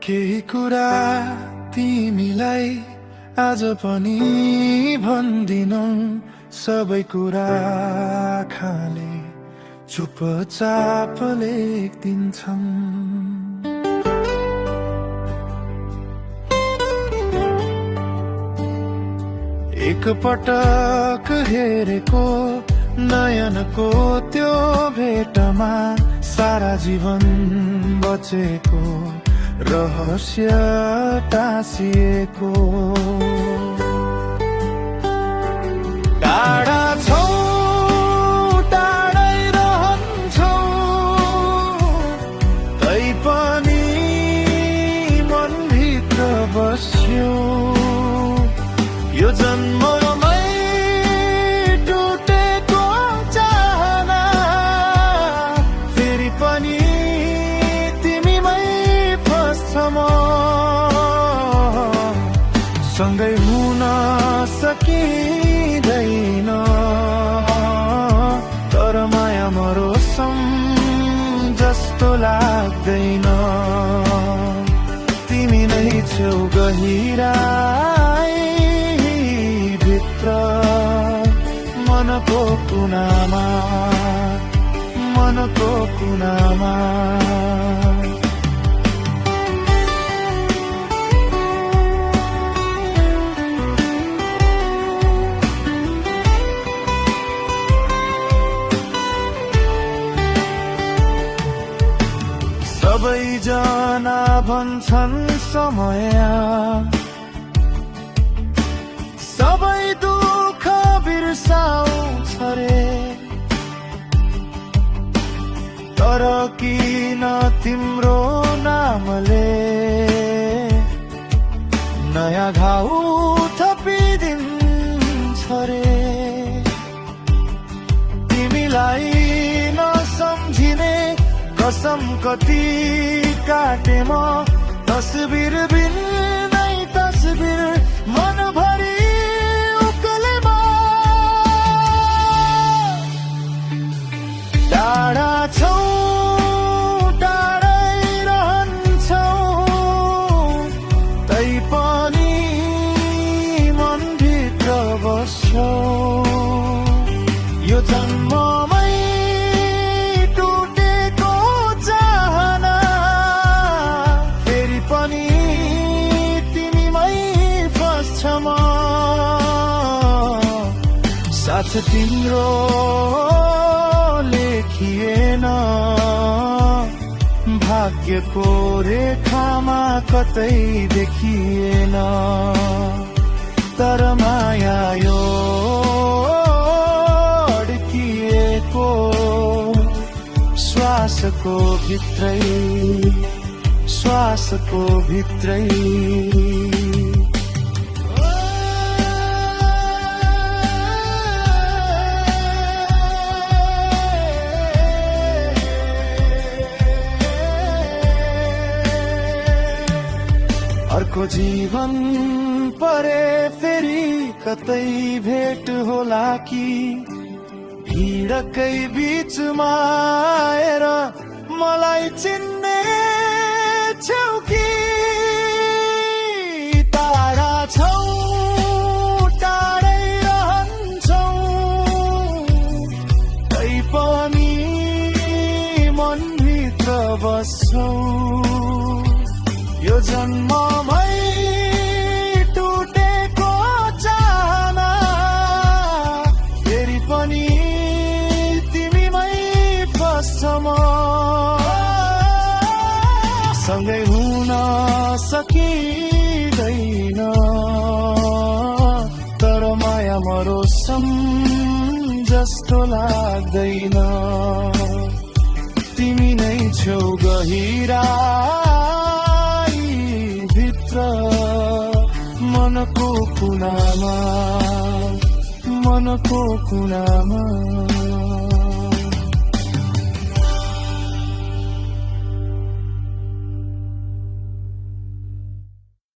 केही कुरा तिमीलाई आज पनि भन्दिनौ, सबै कुरा खाले चुपचाप लेखिदिन्छन्। एक पटक हेरेको नयनको त्यो भेटमा सारा जीवन बचेको रहस्य टाँसिएको। टाढा छौ टाढै रहन्छौ, तै पनि मनभित्र बस्यो। यो जन्ममै टुटेको चाहना फेरि पनि तिमीमै फस्छ म। सँगै हुन सकिँदैन, तर माया मरोसम जस्तो लाग्दैन। तिमी नै छेउ गहिराई भित्र, मनको कुनामा, मनको कुनामा। सबैजना भन्छन् समय सबै दुःख बिर्साउँछ रे, तर किन तिम्रो नामले नयाँ घाउ थपिदिन्छ रे। तिमीलाई नसम्झिने कसम कति काटे म, तस्बिर बिनै तस्बिर मनभरि उक्ले म। टाढा छौ टाढै रहन्छौ, तै पनि मनभित्र बस्छौ। यो जन्ममै साथ तिम्रो लेखिएन, भाग्यको रेखामा कतै देखिएन। तर माया यो अड्किएको श्वासको भित्रै, श्वासको भित्रै। अर्को जीवन परे फेरि कतै भेट होला कि, भिडकै बीचमा आएर मलाई चिन्ने छौ कि। टाढा छौ टाढै रहन्छौ, तै पनि मनभित्र बस्छौ। यो जन्ममै टुटेको चाहना फेरि पनि तिमीमै फस्छ म। सँगै हुन सकिँदैन, तर माया मरोसम जस्तो लाग्दैन। तिमी नै छेउ गहिरा मनको कुनामा, मनको कुनामा।